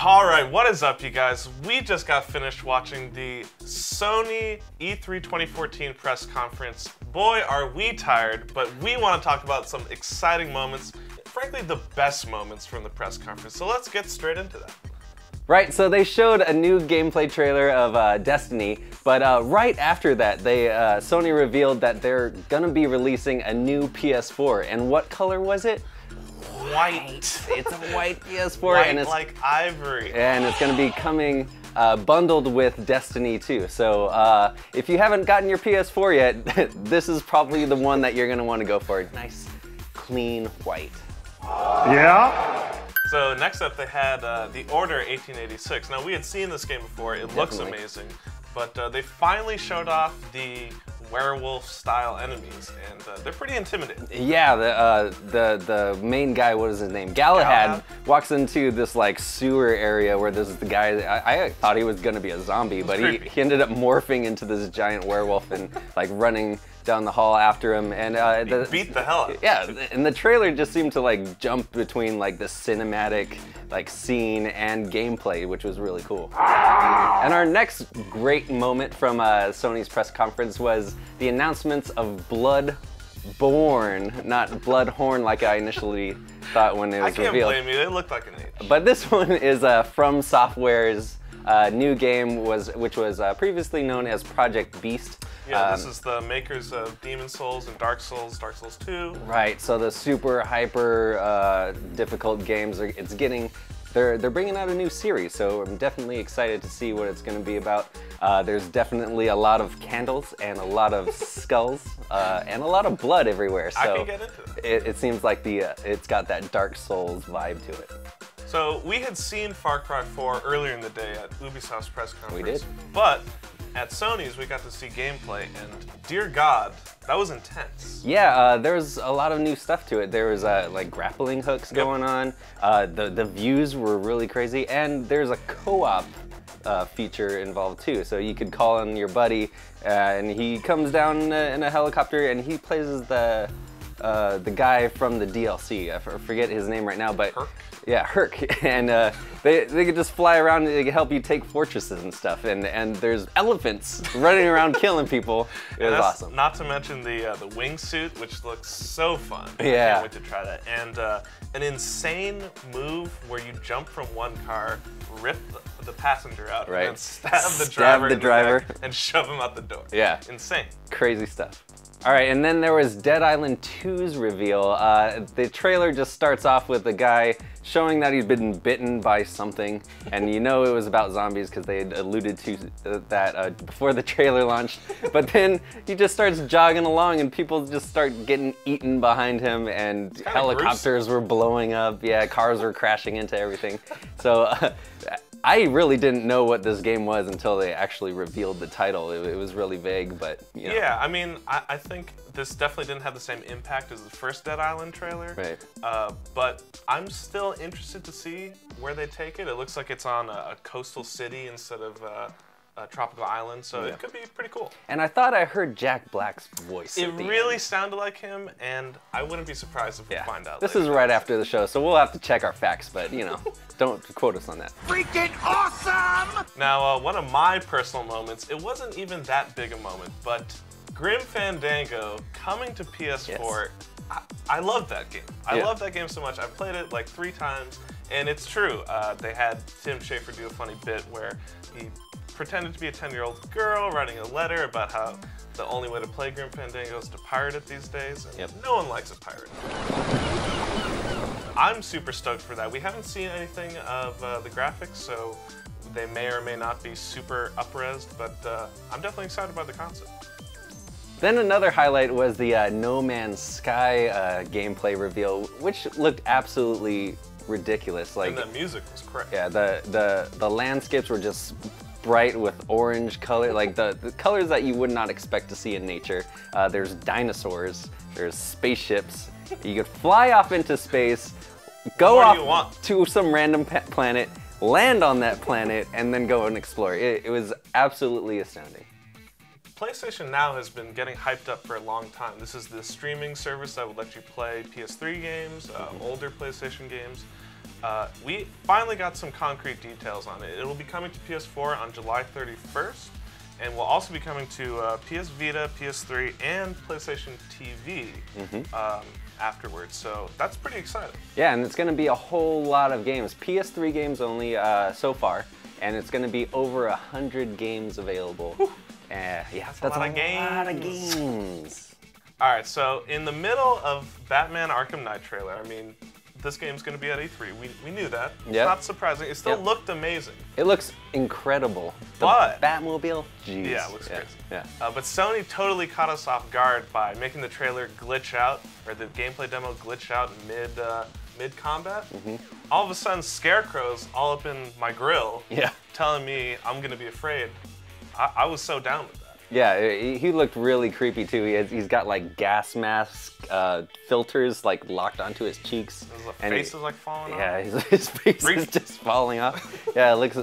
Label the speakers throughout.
Speaker 1: Alright, what is up, you guys? We just got finished watching the Sony E3 2014 press conference. Boy, are we tired, but we want to talk about some exciting moments, frankly, the best moments from the press conference. So let's get straight into that.
Speaker 2: Right, so they showed a new gameplay trailer of Destiny, but right after that, Sony revealed that they're gonna be releasing a new PS4. And what color was it?
Speaker 1: White.
Speaker 2: It's a white PS4.
Speaker 1: White
Speaker 2: and it's
Speaker 1: like ivory.
Speaker 2: And it's gonna be coming bundled with Destiny 2. So if you haven't gotten your PS4 yet, this is probably the one that you're gonna wanna go for. Nice, clean white.
Speaker 3: Yeah.
Speaker 1: So next up they had The Order 1886. Now we had seen this game before, it looks amazing, but they finally showed off the werewolf-style enemies, and they're pretty intimidating.
Speaker 2: Yeah, the main guy, what is his name? Galahad walks into this like sewer area where this is the guy. I thought he was gonna be a zombie, but he ended up morphing into this giant werewolf and like running down the hall after him, and
Speaker 1: beat the hell out of him.
Speaker 2: Yeah, and the trailer just seemed to like jump between like the cinematic like scene and gameplay, which was really cool. And our next great moment from Sony's press conference was the announcements of Bloodborne, not Bloodhorn like I initially thought when it was revealed.
Speaker 1: I can't blame you, it looked like an H.
Speaker 2: But this one is From Software's new game, which was previously known as Project Beast.
Speaker 1: Yeah, this is the makers of Demon's Souls and Dark Souls 2.
Speaker 2: Right, so the super hyper difficult games, they're bringing out a new series, so I'm definitely excited to see what it's going to be about. There's definitely a lot of candles and a lot of skulls and a lot of blood everywhere. So
Speaker 1: I can get into it.
Speaker 2: It seems like it's got that Dark Souls vibe to it.
Speaker 1: So we had seen Far Cry 4 earlier in the day at Ubisoft's press conference.
Speaker 2: We did.
Speaker 1: But at Sony's, we got to see gameplay, and dear God, that was intense.
Speaker 2: Yeah, there's a lot of new stuff to it. There was like grappling hooks going on. The views were really crazy, and there's a co-op feature involved too. So you could call on your buddy, and he comes down in a helicopter, and he plays as the guy from the DLC. I forget his name right now, but
Speaker 1: Herc?
Speaker 2: Yeah, Herc, and they could just fly around and they could help you take fortresses and stuff, and there's elephants running around killing people. It was awesome.
Speaker 1: Not to mention the wingsuit, which looks so fun.
Speaker 2: Yeah.
Speaker 1: I can't wait to try that. And an insane move where you jump from one car, rip the passenger out, and then stab the driver in the back and shove him out the door.
Speaker 2: Yeah.
Speaker 1: Insane.
Speaker 2: Crazy stuff. All right, and then there was Dead Island 2's reveal. The trailer just starts off with the guy showing that he's been bitten by something, and you know it was about zombies because they had alluded to that before the trailer launched. But then he just starts jogging along, and people just start getting eaten behind him, and helicopters were blowing up. Yeah, cars were crashing into everything. So I really didn't know what this game was until they actually revealed the title. It was really vague, but you know.
Speaker 1: Yeah, I mean, I think this definitely didn't have the same impact as the first Dead Island trailer.
Speaker 2: Right.
Speaker 1: But I'm still interested to see where they take it. It looks like it's on a coastal city instead of a tropical island, so it could be pretty cool.
Speaker 2: And I thought I heard Jack Black's voice.
Speaker 1: It really sounded like him, and I wouldn't be surprised if we find out
Speaker 2: This
Speaker 1: later.
Speaker 2: is right after the show, so we'll have to check our facts, but you know, don't quote us on that.
Speaker 3: Freaking awesome!
Speaker 1: Now, one of my personal moments, it wasn't even that big a moment, but Grim Fandango coming to PS4, I love that game. I love that game so much. I've played it like 3 times, and it's true. They had Tim Schafer do a funny bit where he pretended to be a 10-year-old girl writing a letter about how the only way to play Grim Fandango is to pirate it these days, and no one likes a pirate. I'm super stoked for that. We haven't seen anything of the graphics, so they may or may not be super up-resed, but I'm definitely excited about the concept.
Speaker 2: Then another highlight was the No Man's Sky gameplay reveal, which looked absolutely ridiculous. Like,
Speaker 1: and the music was crazy.
Speaker 2: Yeah, the landscapes were just bright with orange color, like the colors that you would not expect to see in nature. There's dinosaurs, there's spaceships. You could fly off into space, go off to some random planet, land on that planet, and then go and explore. It was absolutely astounding.
Speaker 1: PlayStation Now has been getting hyped up for a long time. This is the streaming service that would let you play PS3 games, older PlayStation games. We finally got some concrete details on it. It will be coming to PS4 on July 31st, and will also be coming to PS Vita, PS3, and PlayStation TV afterwards. So that's pretty exciting. Yeah,
Speaker 2: and it's going to be a whole lot of games. PS3 games only so far, and it's going to be over 100 games available. Yeah, that's a lot of games.
Speaker 1: All right, so in the middle of Batman Arkham Knight trailer, I mean, this game's going to be at E3. We knew that. It's not surprising. It still looked amazing.
Speaker 2: It looks incredible. The Batmobile, jeez.
Speaker 1: Yeah, it looks crazy.
Speaker 2: Yeah.
Speaker 1: But Sony totally caught us off guard by making the trailer glitch out, or the gameplay demo glitch out mid-combat. All of a sudden, Scarecrow's all up in my grill, telling me I'm going to be afraid. I was so down with that.
Speaker 2: Yeah, he looked really creepy too. He's got like gas mask filters like locked onto his cheeks.
Speaker 1: His face is like falling off.
Speaker 2: Yeah, his face is just falling off. Yeah, it looks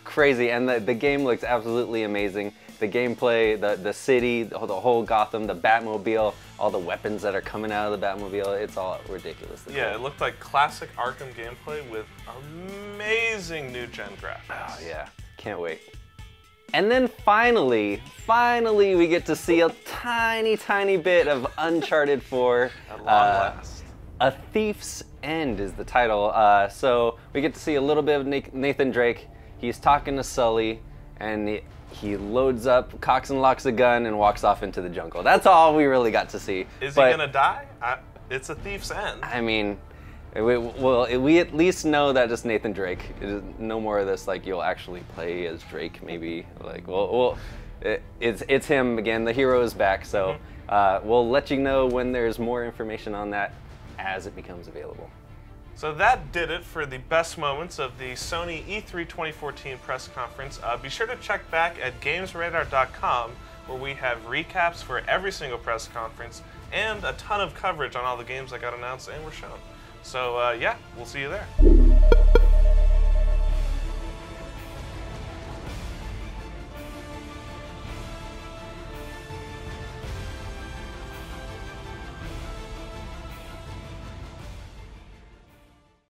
Speaker 2: crazy, and the game looks absolutely amazing. The gameplay, the city, the whole Gotham, the Batmobile, all the weapons that are coming out of the Batmobile, it's all ridiculously cool.
Speaker 1: It looked like classic Arkham gameplay with amazing new-gen graphics.
Speaker 2: Oh yeah, can't wait. And then finally, we get to see a tiny bit of Uncharted 4.
Speaker 1: At long last.
Speaker 2: A Thief's End is the title. So we get to see a little bit of Nathan Drake. He's talking to Sully, and he loads up, cocks and locks a gun, and walks off into the jungle. That's all we really got to see.
Speaker 1: Is he gonna die? It's a Thief's End.
Speaker 2: I mean, we at least know that it's Nathan Drake. No more of this, like, you'll actually play as Drake, maybe. Like, it's him again. The hero is back, so we'll let you know when there's more information on that as it becomes available.
Speaker 1: So that did it for the best moments of the Sony E3 2014 press conference. Be sure to check back at GamesRadar.com, where we have recaps for every single press conference and a ton of coverage on all the games that got announced and were shown. So yeah, we'll see you there.